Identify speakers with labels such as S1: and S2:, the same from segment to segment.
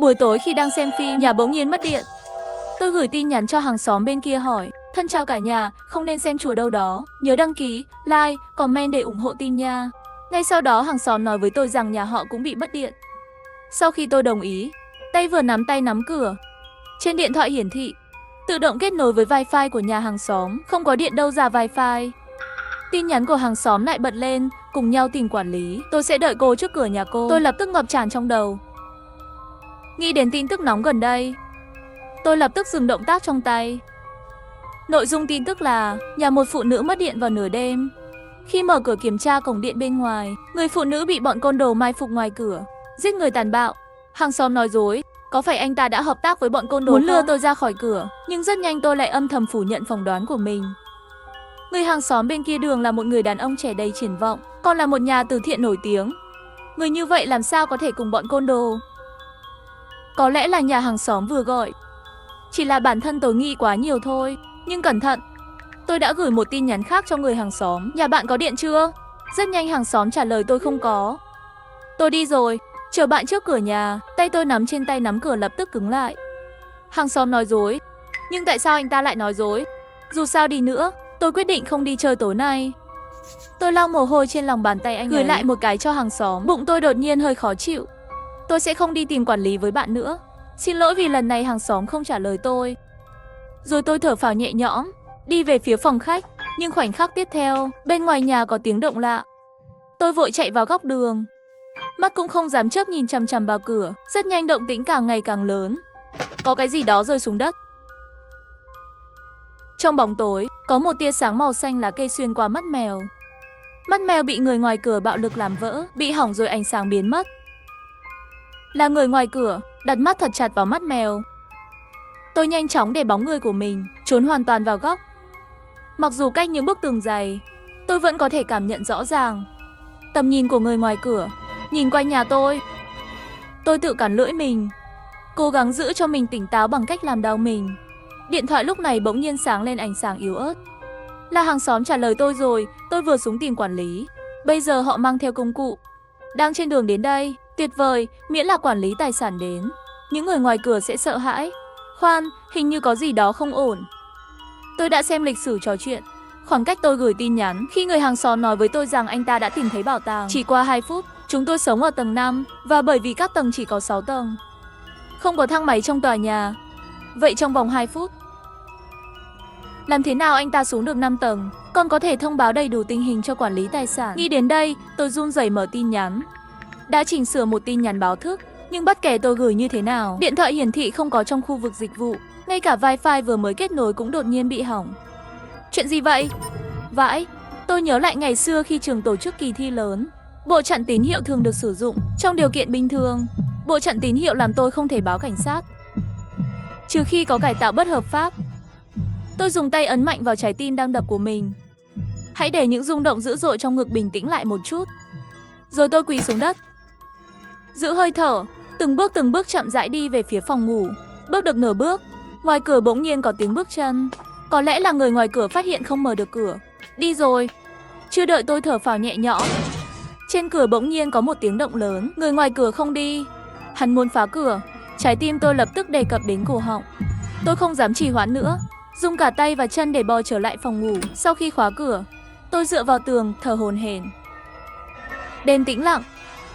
S1: Buổi tối khi đang xem phim, nhà bỗng nhiên mất điện. Tôi gửi tin nhắn cho hàng xóm bên kia hỏi: thân chào cả nhà, không nên xem chùa đâu đó. Nhớ đăng ký, like, comment để ủng hộ tin nha. Ngay sau đó hàng xóm nói với tôi rằng nhà họ cũng bị mất điện. Sau khi tôi đồng ý, tay vừa nắm tay nắm cửa. Trên điện thoại hiển thị tự động kết nối với wifi của nhà hàng xóm. Không có điện đâu ra wifi. Tin nhắn của hàng xóm lại bật lên: cùng nhau tìm quản lý. Tôi sẽ đợi cô trước cửa nhà cô. Tôi lập tức ngập tràn trong đầu. Nghĩ đến tin tức nóng gần đây, tôi lập tức dừng động tác trong tay. Nội dung tin tức là nhà một phụ nữ mất điện vào nửa đêm. Khi mở cửa kiểm tra cổng điện bên ngoài, người phụ nữ bị bọn côn đồ mai phục ngoài cửa, giết người tàn bạo. Hàng xóm nói dối, có phải anh ta đã hợp tác với bọn côn đồ muốn lừa tôi ra khỏi cửa, nhưng rất nhanh tôi lại âm thầm phủ nhận phỏng đoán của mình. Người hàng xóm bên kia đường là một người đàn ông trẻ đầy triển vọng, còn là một nhà từ thiện nổi tiếng. Người như vậy làm sao có thể cùng bọn côn đồ? Có lẽ là nhà hàng xóm vừa gọi. Chỉ là bản thân tôi nghĩ quá nhiều thôi. Nhưng cẩn thận, tôi đã gửi một tin nhắn khác cho người hàng xóm: nhà bạn có điện chưa? Rất nhanh hàng xóm trả lời tôi không có. Tôi đi rồi, chờ bạn trước cửa nhà. Tay tôi nắm trên tay nắm cửa lập tức cứng lại. Hàng xóm nói dối. Nhưng tại sao anh ta lại nói dối? Dù sao đi nữa, tôi quyết định không đi chơi tối nay. Tôi lau mồ hôi trên lòng bàn tay anh gửi lại một cái cho hàng xóm. Bụng tôi đột nhiên hơi khó chịu. Tôi sẽ không đi tìm quản lý với bạn nữa. Xin lỗi vì lần này hàng xóm không trả lời tôi. Rồi tôi thở phào nhẹ nhõm, đi về phía phòng khách. Nhưng khoảnh khắc tiếp theo, bên ngoài nhà có tiếng động lạ. Tôi vội chạy vào góc đường. Mắt cũng không dám chớp nhìn chằm chằm vào cửa. Rất nhanh động tĩnh càng ngày càng lớn. Có cái gì đó rơi xuống đất. Trong bóng tối, có một tia sáng màu xanh lá cây xuyên qua mắt mèo. Mắt mèo bị người ngoài cửa bạo lực làm vỡ, bị hỏng rồi ánh sáng biến mất. Là người ngoài cửa, đặt mắt thật chặt vào mắt mèo. Tôi nhanh chóng để bóng người của mình trốn hoàn toàn vào góc. Mặc dù cách những bức tường dày, tôi vẫn có thể cảm nhận rõ ràng tầm nhìn của người ngoài cửa, nhìn quanh nhà tôi. Tôi tự cắn lưỡi mình, cố gắng giữ cho mình tỉnh táo bằng cách làm đau mình. Điện thoại lúc này bỗng nhiên sáng lên ánh sáng yếu ớt. Là hàng xóm trả lời tôi rồi. Tôi vừa xuống tìm quản lý. Bây giờ họ mang theo công cụ, đang trên đường đến đây. Tuyệt vời, miễn là quản lý tài sản đến, những người ngoài cửa sẽ sợ hãi. Khoan, hình như có gì đó không ổn. Tôi đã xem lịch sử trò chuyện, khoảng cách tôi gửi tin nhắn khi người hàng xóm nói với tôi rằng anh ta đã tìm thấy bảo tàng. Chỉ qua 2 phút, chúng tôi sống ở tầng 5, và bởi vì các tầng chỉ có 6 tầng, không có thang máy trong tòa nhà. Vậy trong vòng 2 phút, làm thế nào anh ta xuống được 5 tầng, còn có thể thông báo đầy đủ tình hình cho quản lý tài sản? Nghĩ đến đây, tôi run rẩy mở tin nhắn. Đã chỉnh sửa một tin nhắn báo thức, nhưng bất kể tôi gửi như thế nào, điện thoại hiển thị không có trong khu vực dịch vụ. Ngay cả wifi vừa mới kết nối cũng đột nhiên bị hỏng. Chuyện gì vậy? Vãi, tôi nhớ lại ngày xưa khi trường tổ chức kỳ thi lớn. Bộ chặn tín hiệu thường được sử dụng trong điều kiện bình thường. Bộ chặn tín hiệu làm tôi không thể báo cảnh sát, trừ khi có cải tạo bất hợp pháp. Tôi dùng tay ấn mạnh vào trái tim đang đập của mình. Hãy để những rung động dữ dội trong ngực bình tĩnh lại một chút. Rồi tôi quỳ xuống đất, giữ hơi thở, từng bước chậm rãi đi về phía phòng ngủ. Bước được nửa bước, ngoài cửa bỗng nhiên có tiếng bước chân. Có lẽ là người ngoài cửa phát hiện không mở được cửa, đi rồi. Chưa đợi tôi thở phào nhẹ nhõm, trên cửa bỗng nhiên có một tiếng động lớn. Người ngoài cửa không đi, hắn muốn phá cửa. Trái tim tôi lập tức đề cập đến cổ họng. Tôi không dám trì hoãn nữa, dùng cả tay và chân để bò trở lại phòng ngủ. Sau khi khóa cửa, tôi dựa vào tường, thở hổn hển. Đêm tĩnh lặng,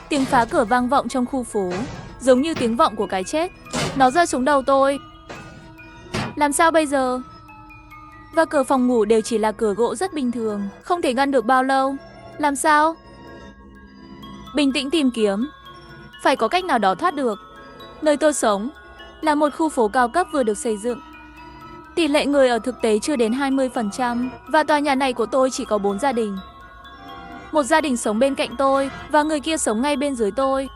S1: tiếng phá cửa vang vọng trong khu phố, giống như tiếng vọng của cái chết. Nó rơi xuống đầu tôi. Làm sao bây giờ? Và cửa phòng ngủ đều chỉ là cửa gỗ rất bình thường, không thể ngăn được bao lâu. Làm sao? Bình tĩnh tìm kiếm, phải có cách nào đó thoát được. Nơi tôi sống là một khu phố cao cấp vừa được xây dựng. Tỷ lệ người ở thực tế chưa đến 20%, và tòa nhà này của tôi chỉ có 4 gia đình. Một gia đình sống bên cạnh tôi, và người kia sống ngay bên dưới tôi.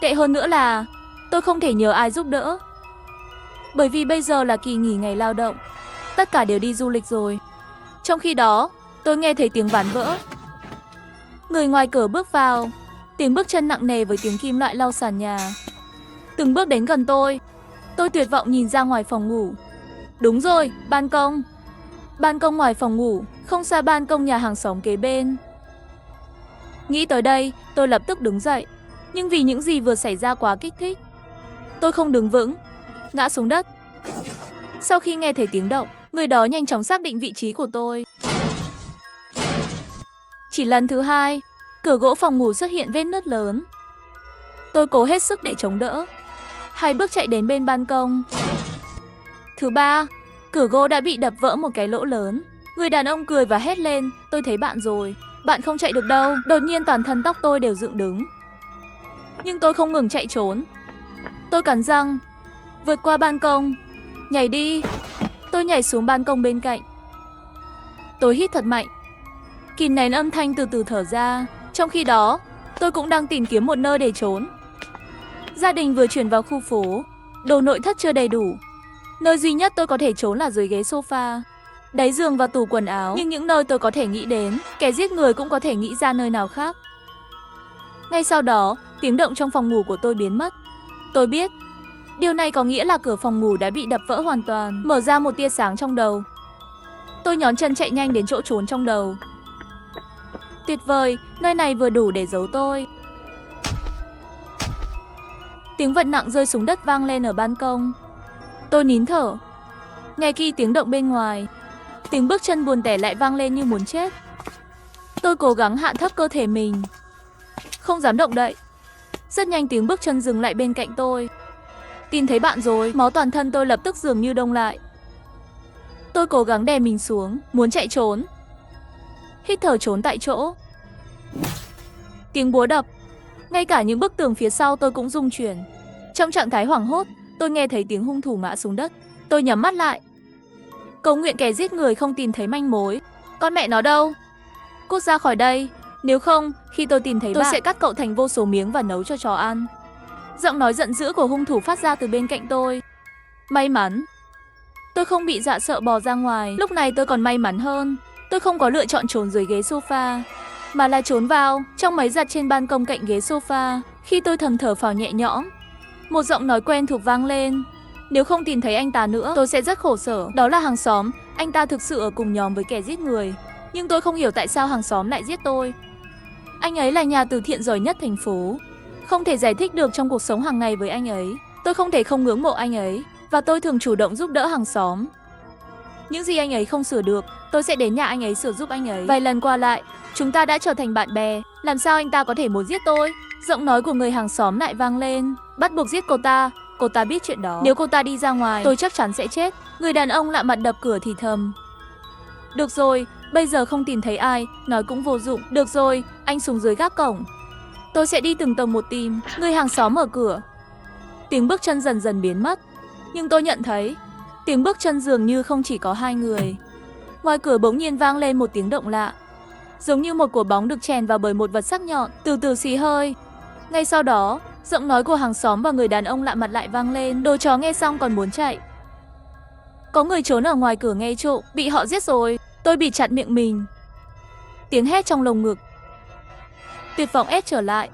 S1: Tệ hơn nữa là tôi không thể nhờ ai giúp đỡ, bởi vì bây giờ là kỳ nghỉ ngày lao động. Tất cả đều đi du lịch rồi. Trong khi đó, tôi nghe thấy tiếng ván vỡ. Người ngoài cửa bước vào, tiếng bước chân nặng nề với tiếng kim loại lau sàn nhà. Từng bước đến gần tôi. Tôi tuyệt vọng nhìn ra ngoài phòng ngủ. Đúng rồi, ban công. Ban công ngoài phòng ngủ, không xa ban công nhà hàng xóm kế bên. Nghĩ tới đây, tôi lập tức đứng dậy. Nhưng vì những gì vừa xảy ra quá kích thích, Tôi không đứng vững, ngã xuống đất. Sau khi nghe thấy tiếng động, người đó nhanh chóng xác định vị trí của tôi. Chỉ lần thứ hai, cửa gỗ phòng ngủ xuất hiện vết nứt lớn. Tôi cố hết sức để chống đỡ. 2 bước chạy đến bên ban công. Thứ ba, cửa gỗ đã bị đập vỡ một cái lỗ lớn. Người đàn ông cười và hét lên, tôi thấy bạn rồi, bạn không chạy được đâu. Đột nhiên toàn thân tóc tôi đều dựng đứng. Nhưng tôi không ngừng chạy trốn. Tôi cắn răng, vượt qua ban công, nhảy đi. Tôi nhảy xuống ban công bên cạnh. Tôi hít thật mạnh, kìm nén âm thanh từ từ thở ra. Trong khi đó, tôi cũng đang tìm kiếm một nơi để trốn. Gia đình vừa chuyển vào khu phố, đồ nội thất chưa đầy đủ. Nơi duy nhất tôi có thể trốn là dưới ghế sofa, đáy giường và tủ quần áo. Nhưng những nơi tôi có thể nghĩ đến, kẻ giết người cũng có thể nghĩ ra nơi nào khác. Ngay sau đó, tiếng động trong phòng ngủ của tôi biến mất. Tôi biết, điều này có nghĩa là cửa phòng ngủ đã bị đập vỡ hoàn toàn, mở ra một tia sáng trong đầu. Tôi nhón chân chạy nhanh đến chỗ trốn trong đầu. Tuyệt vời, nơi này vừa đủ để giấu tôi. Tiếng vật nặng rơi xuống đất vang lên ở ban công. Tôi nín thở. Nghe kỹ tiếng động bên ngoài. Tiếng bước chân buồn tẻ lại vang lên như muốn chết. Tôi cố gắng hạ thấp cơ thể mình, không dám động đậy. Rất nhanh tiếng bước chân dừng lại bên cạnh tôi. Tìm thấy bạn rồi. Máu toàn thân tôi lập tức dường như đông lại. Tôi cố gắng đè mình xuống, muốn chạy trốn. Hít thở trốn tại chỗ. Tiếng búa đập. Ngay cả những bức tường phía sau tôi cũng rung chuyển. Trong trạng thái hoảng hốt, tôi nghe thấy tiếng hung thủ ngã xuống đất. Tôi nhắm mắt lại, cầu nguyện kẻ giết người không tìm thấy manh mối. Con mẹ nó đâu? Cút ra khỏi đây. Nếu không, khi tôi tìm thấy tôi sẽ cắt cậu thành vô số miếng và nấu cho chó ăn. Giọng nói giận dữ của hung thủ phát ra từ bên cạnh tôi. May mắn, tôi không bị dọa sợ bò ra ngoài. Lúc này tôi còn may mắn hơn. Tôi không có lựa chọn trốn dưới ghế sofa, mà là trốn vào trong máy giặt trên ban công cạnh ghế sofa. Khi tôi thầm thở phào nhẹ nhõm, một giọng nói quen thuộc vang lên. Nếu không tìm thấy anh ta nữa, tôi sẽ rất khổ sở. Đó là hàng xóm, anh ta thực sự ở cùng nhóm với kẻ giết người. Nhưng tôi không hiểu tại sao hàng xóm lại giết tôi. Anh ấy là nhà từ thiện giỏi nhất thành phố. Không thể giải thích được trong cuộc sống hàng ngày với anh ấy. Tôi không thể không ngưỡng mộ anh ấy, và tôi thường chủ động giúp đỡ hàng xóm. Những gì anh ấy không sửa được, tôi sẽ đến nhà anh ấy sửa giúp anh ấy. Vài lần qua lại, chúng ta đã trở thành bạn bè. Làm sao anh ta có thể muốn giết tôi? Giọng nói của người hàng xóm lại vang lên. Bắt buộc giết cô ta biết chuyện đó. Nếu cô ta đi ra ngoài, tôi chắc chắn sẽ chết. Người đàn ông lạ mặt đập cửa thì thầm. Được rồi, bây giờ không tìm thấy ai, nói cũng vô dụng. Được rồi, anh xuống dưới gác cổng. Tôi sẽ đi từng tầng một tìm. Người hàng xóm mở cửa. Tiếng bước chân dần dần biến mất. Nhưng tôi nhận thấy, tiếng bước chân dường như không chỉ có 2 người. Ngoài cửa bỗng nhiên vang lên một tiếng động lạ. Giống như một quả bóng được chèn vào bởi một vật sắc nhọn, từ từ xì hơi. Ngay sau đó, giọng nói của hàng xóm và người đàn ông lạ mặt lại vang lên. Đồ chó nghe xong còn muốn chạy. Có người trốn ở ngoài cửa nghe trộm, bị họ giết rồi. Tôi bịt chặt miệng mình. Tiếng hét trong lồng ngực. Tuyệt vọng ép trở lại.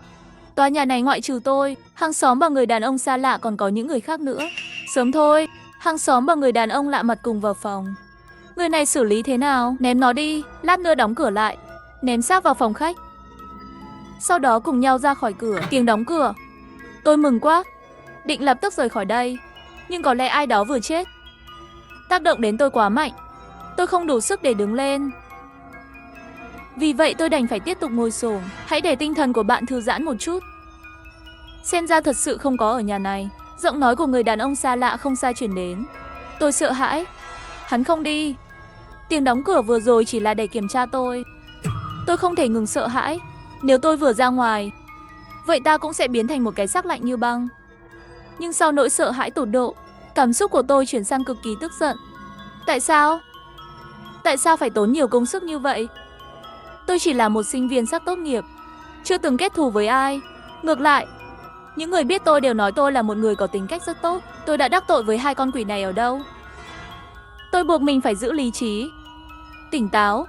S1: Tòa nhà này ngoại trừ tôi, hàng xóm và người đàn ông xa lạ còn có những người khác nữa. Sớm thôi, hàng xóm và người đàn ông lạ mặt cùng vào phòng. Người này xử lý thế nào? Ném nó đi, lát nữa đóng cửa lại. Ném xác vào phòng khách. Sau đó cùng nhau ra khỏi cửa. Tiếng đóng cửa. Tôi mừng quá, định lập tức rời khỏi đây. Nhưng có lẽ ai đó vừa chết. Tác động đến tôi quá mạnh. Tôi không đủ sức để đứng lên. Vì vậy tôi đành phải tiếp tục ngồi xổm. Hãy để tinh thần của bạn thư giãn một chút. Xem ra thật sự không có ở nhà này. Giọng nói của người đàn ông xa lạ không xa chuyển đến. Tôi sợ hãi. Hắn không đi. Tiếng đóng cửa vừa rồi chỉ là để kiểm tra tôi. Tôi không thể ngừng sợ hãi. Nếu tôi vừa ra ngoài, vậy ta cũng sẽ biến thành một cái xác lạnh như băng. Nhưng sau nỗi sợ hãi tột độ, cảm xúc của tôi chuyển sang cực kỳ tức giận. Tại sao? Tại sao phải tốn nhiều công sức như vậy? Tôi chỉ là một sinh viên sắp tốt nghiệp, chưa từng kết thù với ai. Ngược lại, những người biết tôi đều nói tôi là một người có tính cách rất tốt. Tôi đã đắc tội với 2 con quỷ này ở đâu? Tôi buộc mình phải giữ lý trí, tỉnh táo.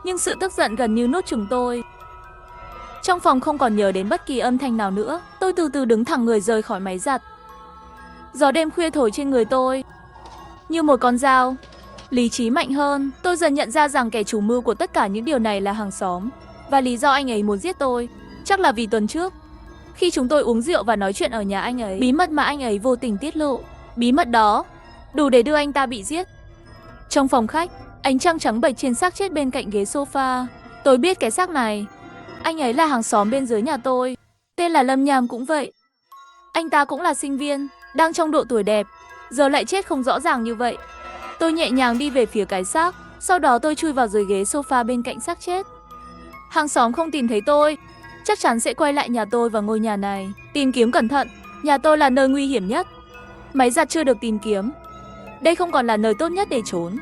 S1: Nhưng sự tức giận gần như nuốt chửng tôi. Trong phòng không còn nhớ đến bất kỳ âm thanh nào nữa. Tôi từ từ đứng thẳng người rời khỏi máy giặt. Gió đêm khuya thổi trên người tôi như một con dao. Lý trí mạnh hơn. Tôi dần nhận ra rằng kẻ chủ mưu của tất cả những điều này là hàng xóm. Và lý do anh ấy muốn giết tôi chắc là vì tuần trước, Khi chúng tôi uống rượu và nói chuyện ở nhà anh ấy, bí mật mà anh ấy vô tình tiết lộ, bí mật đó đủ để đưa anh ta bị giết. Trong phòng khách, ánh trăng trắng bệch trên xác chết bên cạnh ghế sofa. Tôi biết cái xác này. Anh ấy là hàng xóm bên dưới nhà tôi, tên là Lâm Nham cũng vậy. Anh ta cũng là sinh viên, đang trong độ tuổi đẹp, giờ lại chết không rõ ràng như vậy. Tôi nhẹ nhàng đi về phía cái xác, sau đó tôi chui vào dưới ghế sofa bên cạnh xác chết. Hàng xóm không tìm thấy tôi, chắc chắn sẽ quay lại nhà tôi và ngôi nhà này. Tìm kiếm cẩn thận, nhà tôi là nơi nguy hiểm nhất. Máy giặt chưa được tìm kiếm. Đây không còn là nơi tốt nhất để trốn.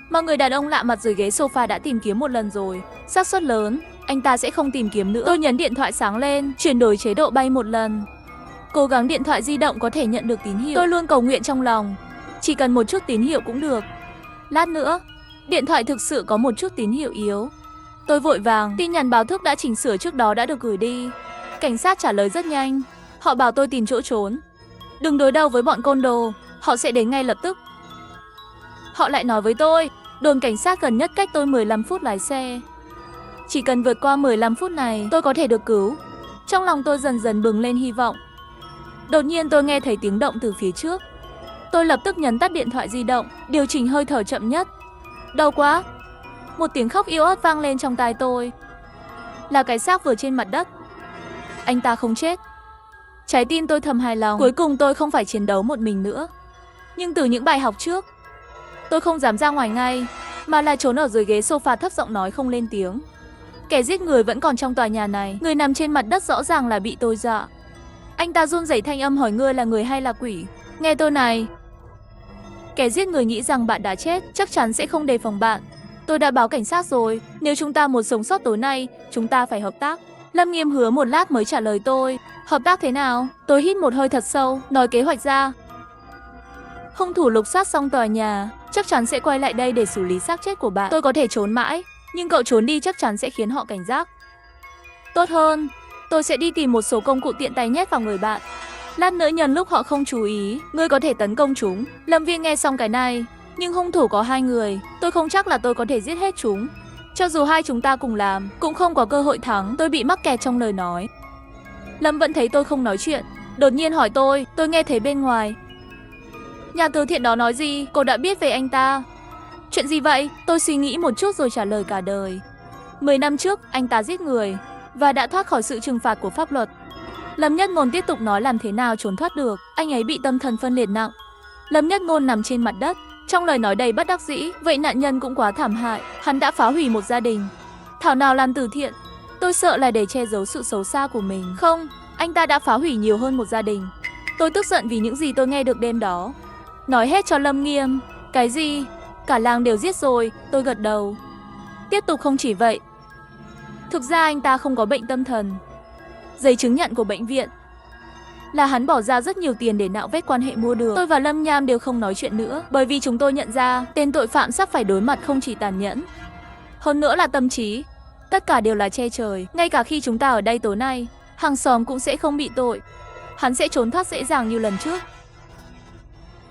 S1: Mà người đàn ông lạ mặt dưới ghế sofa đã tìm kiếm một lần rồi, xác suất lớn anh ta sẽ không tìm kiếm nữa. Tôi nhấn điện thoại sáng lên, chuyển đổi chế độ bay một lần. Cố gắng điện thoại di động có thể nhận được tín hiệu. Tôi luôn cầu nguyện trong lòng, chỉ cần một chút tín hiệu cũng được. Lát nữa, điện thoại thực sự có một chút tín hiệu yếu. Tôi vội vàng, tin nhắn báo thức đã chỉnh sửa trước đó đã được gửi đi. Cảnh sát trả lời rất nhanh, họ bảo tôi tìm chỗ trốn. Đừng đối đầu với bọn côn đồ, họ sẽ đến ngay lập tức. Họ lại nói với tôi, đồn cảnh sát gần nhất cách tôi 15 phút lái xe. Chỉ cần vượt qua 15 phút này, tôi có thể được cứu. Trong lòng tôi dần dần bừng lên hy vọng. Đột nhiên tôi nghe thấy tiếng động từ phía trước. Tôi lập tức nhấn tắt điện thoại di động, điều chỉnh hơi thở chậm nhất. Đau quá. Một tiếng khóc yếu ớt vang lên trong tai tôi. Là cái xác vừa trên mặt đất. Anh ta không chết. Trái tim tôi thầm hài lòng, cuối cùng tôi không phải chiến đấu một mình nữa. Nhưng từ những bài học trước, tôi không dám ra ngoài ngay, mà là trốn ở dưới ghế sofa thấp giọng nói không lên tiếng. Kẻ giết người vẫn còn trong tòa nhà này. Người nằm trên mặt đất rõ ràng là bị tôi dọa. Anh ta run rẩy thanh âm hỏi ngươi là người hay là quỷ. Nghe tôi này. Kẻ giết người nghĩ rằng bạn đã chết, chắc chắn sẽ không đề phòng bạn. Tôi đã báo cảnh sát rồi, nếu chúng ta muốn sống sót tối nay, chúng ta phải hợp tác. Lâm Nghiêm hứa một lát mới trả lời tôi. Hợp tác thế nào? Tôi hít một hơi thật sâu, nói kế hoạch ra. Hung thủ lục soát xong tòa nhà, chắc chắn sẽ quay lại đây để xử lý xác chết của bạn. Tôi có thể trốn mãi, nhưng cậu trốn đi chắc chắn sẽ khiến họ cảnh giác. Tốt hơn, tôi sẽ đi tìm một số công cụ tiện tay nhét vào người bạn. Lát nữa nhân lúc họ không chú ý, ngươi có thể tấn công chúng. Lâm Viên nghe xong cái này, nhưng hung thủ có 2 người, tôi không chắc là tôi có thể giết hết chúng. Cho dù hai chúng ta cùng làm, cũng không có cơ hội thắng. Tôi bị mắc kẹt trong lời nói. Lâm vẫn thấy tôi không nói chuyện, đột nhiên hỏi tôi nghe thấy bên ngoài. Nhà từ thiện đó nói gì, cô đã biết về anh ta? Chuyện gì vậy? Tôi suy nghĩ một chút rồi trả lời cả đời. 10 năm trước, anh ta giết người và đã thoát khỏi sự trừng phạt của pháp luật. Lâm Nhất Ngôn tiếp tục nói làm thế nào trốn thoát được. Anh ấy bị tâm thần phân liệt nặng. Lâm Nhất Ngôn nằm trên mặt đất, trong lời nói đầy bất đắc dĩ. Vậy nạn nhân cũng quá thảm hại, hắn đã phá hủy một gia đình. Thảo nào làm từ thiện. Tôi sợ là để che giấu sự xấu xa của mình. Không, anh ta đã phá hủy nhiều hơn một gia đình. Tôi tức giận vì những gì tôi nghe được đêm đó. Nói hết cho Lâm Nghiêm. Cái gì? Cả làng đều giết rồi. Tôi gật đầu. Tiếp tục không chỉ vậy. Thực ra anh ta không có bệnh tâm thần. Giấy chứng nhận của bệnh viện là hắn bỏ ra rất nhiều tiền để nạo vét quan hệ mua được. Tôi và Lâm Nham đều không nói chuyện nữa, bởi vì chúng tôi nhận ra tên tội phạm sắp phải đối mặt không chỉ tàn nhẫn, hơn nữa là tâm trí. Tất cả đều là che trời. Ngay cả khi chúng ta ở đây tối nay, hàng xóm cũng sẽ không bị tội. Hắn sẽ trốn thoát dễ dàng như lần trước.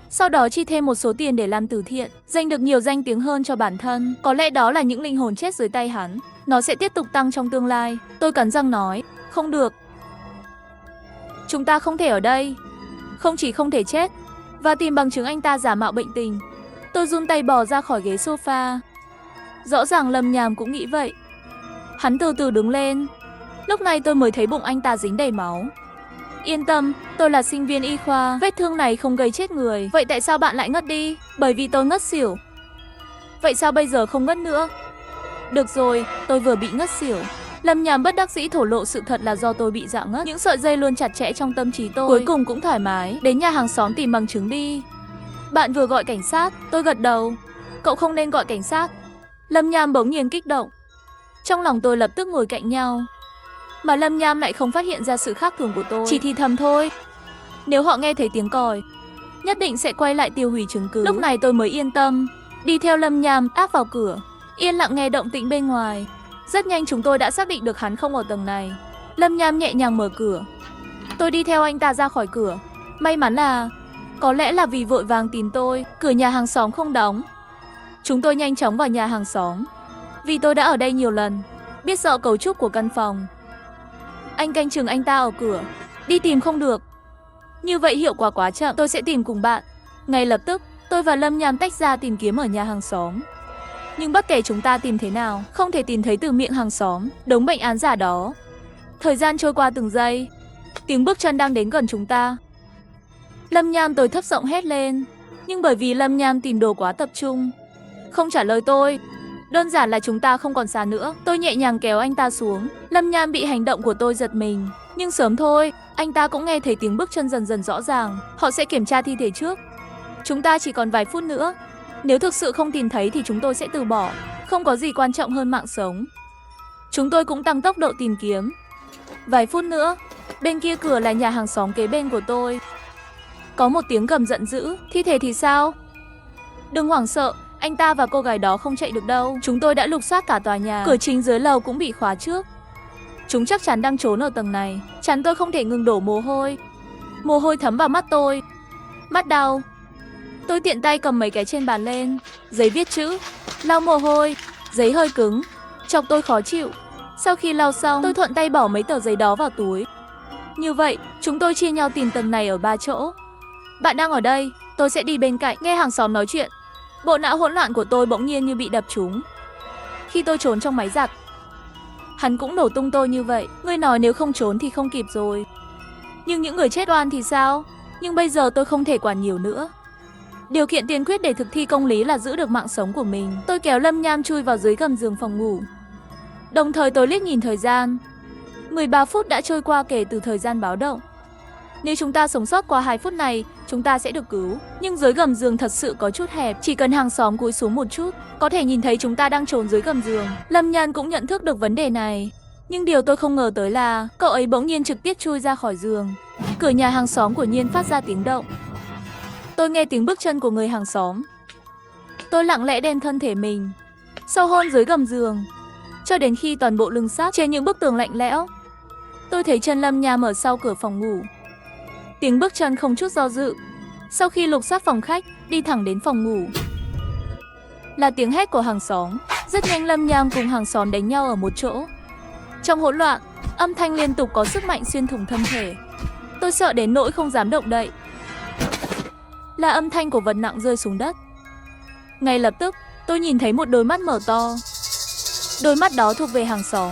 S1: Sau đó chi thêm một số tiền để làm từ thiện, giành được nhiều danh tiếng hơn cho bản thân. Có lẽ đó là những linh hồn chết dưới tay hắn. Nó sẽ tiếp tục tăng trong tương lai. Tôi cắn răng nói, không được. Chúng ta không thể ở đây. Không chỉ không thể chết, và tìm bằng chứng anh ta giả mạo bệnh tình. Tôi run tay bò ra khỏi ghế sofa. Rõ ràng Lâm Nham cũng nghĩ vậy. Hắn từ từ đứng lên. Lúc này tôi mới thấy bụng anh ta dính đầy máu. Yên tâm, tôi là sinh viên y khoa, vết thương này không gây chết người. Vậy tại sao bạn lại ngất đi? Bởi vì tôi ngất xỉu. Vậy sao bây giờ không ngất nữa? Được rồi, tôi vừa bị ngất xỉu. Lâm Nham bất đắc dĩ thổ lộ sự thật là do tôi bị dọa ngất. Những sợi dây luôn chặt chẽ trong tâm trí tôi. Cuối cùng cũng thoải mái. Đến nhà hàng xóm tìm bằng chứng đi. Bạn vừa gọi cảnh sát. Tôi gật đầu. Cậu không nên gọi cảnh sát. Lâm Nham bỗng nhiên kích động. Trong lòng tôi lập tức ngồi cạnh nhau. Mà Lâm Nham lại không phát hiện ra sự khác thường của tôi. Chỉ thì thầm thôi. Nếu họ nghe thấy tiếng còi, nhất định sẽ quay lại tiêu hủy chứng cứ. Lúc này tôi mới yên tâm. Đi theo Lâm Nham áp vào cửa. Yên lặng nghe động tĩnh bên ngoài. Rất nhanh chúng tôi đã xác định được hắn không ở tầng này. Lâm Nham nhẹ nhàng mở cửa. Tôi đi theo anh ta ra khỏi cửa. May mắn là, có lẽ là vì vội vàng tìm tôi, cửa nhà hàng xóm không đóng. Chúng tôi nhanh chóng vào nhà hàng xóm. Vì tôi đã ở đây nhiều lần, biết rõ cấu trúc của căn phòng. Anh canh chừng anh ta ở cửa. Đi tìm không được. Như vậy hiệu quả quá chậm, tôi sẽ tìm cùng bạn. Ngay lập tức, tôi và Lâm Nham tách ra tìm kiếm ở nhà hàng xóm. Nhưng bất kể chúng ta tìm thế nào, không thể tìm thấy từ miệng hàng xóm đống bệnh án giả đó. Thời gian trôi qua từng giây, tiếng bước chân đang đến gần chúng ta. Lâm Nham, tôi thấp giọng hét lên. Nhưng bởi vì Lâm Nham tìm đồ quá tập trung, không trả lời tôi. Đơn giản là chúng ta không còn xa nữa. Tôi nhẹ nhàng kéo anh ta xuống. Lâm Nham bị hành động của tôi giật mình. Nhưng sớm thôi, anh ta cũng nghe thấy tiếng bước chân dần dần rõ ràng. Họ sẽ kiểm tra thi thể trước. Chúng ta chỉ còn vài phút nữa. Nếu thực sự không tìm thấy thì chúng tôi sẽ từ bỏ. Không có gì quan trọng hơn mạng sống. Chúng tôi cũng tăng tốc độ tìm kiếm. Vài phút nữa, bên kia cửa là nhà hàng xóm kế bên của tôi. Có một tiếng gầm giận dữ. Thi thể thì sao? Đừng hoảng sợ, anh ta và cô gái đó không chạy được đâu. Chúng tôi đã lục soát cả tòa nhà. Cửa chính dưới lầu cũng bị khóa trước. Chúng chắc chắn đang trốn ở tầng này. Chắn tôi không thể ngừng đổ mồ hôi. Mồ hôi thấm vào mắt tôi. Mắt đau. Tôi tiện tay cầm mấy cái trên bàn lên. Giấy viết chữ, lau mồ hôi. Giấy hơi cứng, chọc tôi khó chịu. Sau khi lau xong, tôi thuận tay bỏ mấy tờ giấy đó vào túi. Như vậy, chúng tôi chia nhau tìm tầng này ở 3 chỗ. Bạn đang ở đây, tôi sẽ đi bên cạnh. Nghe hàng xóm nói chuyện, bộ não hỗn loạn của tôi bỗng nhiên như bị đập trúng. Khi tôi trốn trong máy giặt, hắn cũng nổ tung tôi như vậy. Ngươi nói nếu không trốn thì không kịp rồi. Nhưng những người chết oan thì sao? Nhưng bây giờ tôi không thể quản nhiều nữa. Điều kiện tiên quyết để thực thi công lý là giữ được mạng sống của mình. Tôi kéo Lâm Nham chui vào dưới gầm giường phòng ngủ. Đồng thời tôi liếc nhìn thời gian. 13 phút đã trôi qua kể từ thời gian báo động. Nếu chúng ta sống sót qua 2 phút này, chúng ta sẽ được cứu. Nhưng dưới gầm giường thật sự có chút hẹp. Chỉ cần hàng xóm cúi xuống một chút, có thể nhìn thấy chúng ta đang trốn dưới gầm giường. Lâm Nhan cũng nhận thức được vấn đề này. Nhưng điều tôi không ngờ tới là cậu ấy bỗng nhiên trực tiếp chui ra khỏi giường. Cửa nhà hàng xóm của Nhiên phát ra tiếng động. Tôi nghe tiếng bước chân của người hàng xóm. Tôi lặng lẽ đem thân thể mình sâu hôn dưới gầm giường, cho đến khi toàn bộ lưng sát trên những bức tường lạnh lẽo. Tôi thấy chân Lâm Nham ở sau cửa phòng ngủ. Tiếng bước chân không chút do dự. Sau khi lục soát phòng khách, đi thẳng đến phòng ngủ. Là tiếng hét của hàng xóm. Rất nhanh Lâm Nham cùng hàng xóm đánh nhau ở một chỗ. Trong hỗn loạn, âm thanh liên tục có sức mạnh xuyên thủng thân thể. Tôi sợ đến nỗi không dám động đậy. Là âm thanh của vật nặng rơi xuống đất. Ngay lập tức, tôi nhìn thấy một đôi mắt mở to. Đôi mắt đó thuộc về hàng xóm.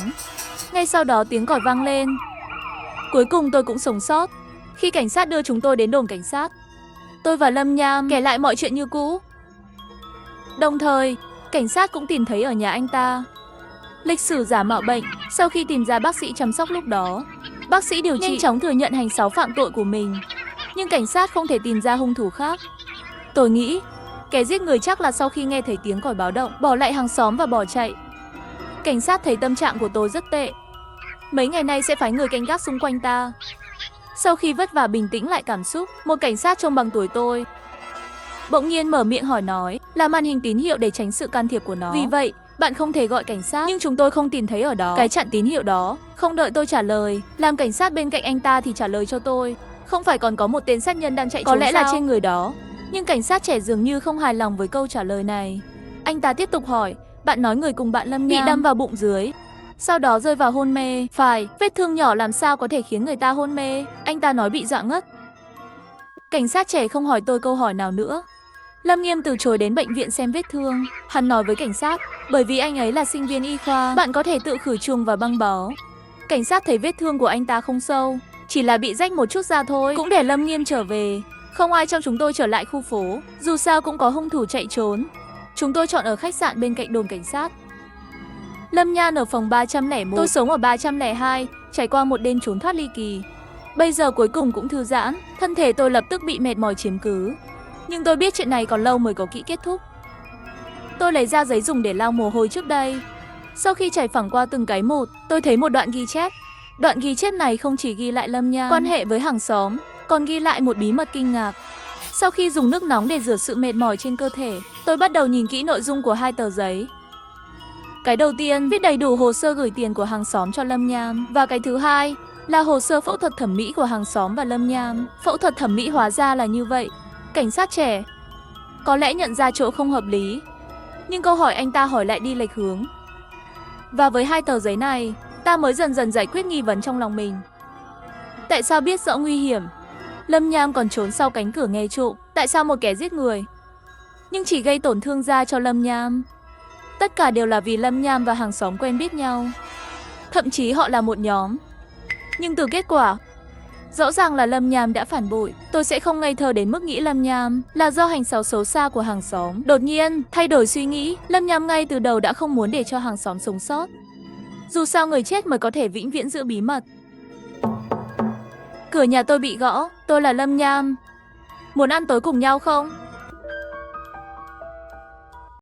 S1: Ngay sau đó tiếng còi vang lên. Cuối cùng tôi cũng sống sót. Khi cảnh sát đưa chúng tôi đến đồn cảnh sát, tôi và Lâm Nham kể lại mọi chuyện như cũ. Đồng thời, cảnh sát cũng tìm thấy ở nhà anh ta lịch sử giả mạo bệnh. Sau khi tìm ra bác sĩ chăm sóc lúc đó, bác sĩ điều trị nhanh chóng thừa nhận hành sáu phạm tội của mình. Nhưng cảnh sát không thể tìm ra hung thủ khác. Tôi nghĩ, kẻ giết người chắc là sau khi nghe thấy tiếng còi báo động, bỏ lại hàng xóm và bỏ chạy. Cảnh sát thấy tâm trạng của tôi rất tệ. Mấy ngày nay sẽ phái người canh gác xung quanh ta. Sau khi vất vả bình tĩnh lại cảm xúc, một cảnh sát trông bằng tuổi tôi bỗng nhiên mở miệng hỏi nói là màn hình tín hiệu để tránh sự can thiệp của nó. Vì vậy, bạn không thể gọi cảnh sát. Nhưng chúng tôi không tìm thấy ở đó cái chặn tín hiệu đó. Không đợi tôi trả lời, làm cảnh sát bên cạnh anh ta thì trả lời cho tôi. Không phải còn có một tên sát nhân đang chạy trốn sao? Có lẽ là trên người đó. Nhưng cảnh sát trẻ dường như không hài lòng với câu trả lời này. Anh ta tiếp tục hỏi, bạn nói người cùng bạn Lâm Nham bị đâm vào bụng dưới, sau đó rơi vào hôn mê. Phải, vết thương nhỏ làm sao có thể khiến người ta hôn mê? Anh ta nói bị dọa ngất. Cảnh sát trẻ không hỏi tôi câu hỏi nào nữa. Lâm Nghiêm từ chối đến bệnh viện xem vết thương. Hắn nói với cảnh sát, bởi vì anh ấy là sinh viên y khoa, bạn có thể tự khử trùng và băng bó. Cảnh sát thấy vết thương của anh ta không sâu, chỉ là bị rách một chút da thôi, cũng để Lâm Nghiêm trở về. Không ai trong chúng tôi trở lại khu phố, dù sao cũng có hung thủ chạy trốn. Chúng tôi chọn ở khách sạn bên cạnh đồn cảnh sát. Lâm Nhan ở phòng 301, tôi sống ở 302, trải qua một đêm trốn thoát ly kỳ. Bây giờ cuối cùng cũng thư giãn, thân thể tôi lập tức bị mệt mỏi chiếm cứ. Nhưng tôi biết chuyện này còn lâu mới có kỹ kết thúc. Tôi lấy ra giấy dùng để lau mồ hôi trước đây. Sau khi trải phẳng qua từng cái một, tôi thấy một đoạn ghi chép. Đoạn ghi chép này không chỉ ghi lại Lâm Nhan quan hệ với hàng xóm, còn ghi lại một bí mật kinh ngạc. Sau khi dùng nước nóng để rửa sự mệt mỏi trên cơ thể, tôi bắt đầu nhìn kỹ nội dung của hai tờ giấy. Cái đầu tiên viết đầy đủ hồ sơ gửi tiền của hàng xóm cho Lâm Nhan. Và cái thứ hai là hồ sơ phẫu thuật thẩm mỹ của hàng xóm và Lâm Nhan. Phẫu thuật thẩm mỹ hóa ra là như vậy. Cảnh sát trẻ có lẽ nhận ra chỗ không hợp lý, nhưng câu hỏi anh ta hỏi lại đi lệch hướng. Và với hai tờ giấy này, ta mới dần dần giải quyết nghi vấn trong lòng mình. Tại sao biết rõ nguy hiểm, Lâm Nham còn trốn sau cánh cửa nghe trộm? Tại sao một kẻ giết người nhưng chỉ gây tổn thương da cho Lâm Nham? Tất cả đều là vì Lâm Nham và hàng xóm quen biết nhau. Thậm chí họ là một nhóm. Nhưng từ kết quả, rõ ràng là Lâm Nham đã phản bội. Tôi sẽ không ngây thơ đến mức nghĩ Lâm Nham là do hành xấu xấu xa của hàng xóm. Đột nhiên, thay đổi suy nghĩ, Lâm Nham ngay từ đầu đã không muốn để cho hàng xóm sống sót. Dù sao người chết mới có thể vĩnh viễn giữ bí mật. Cửa nhà tôi bị gõ, tôi là Lâm Nham. Muốn ăn tối cùng nhau không?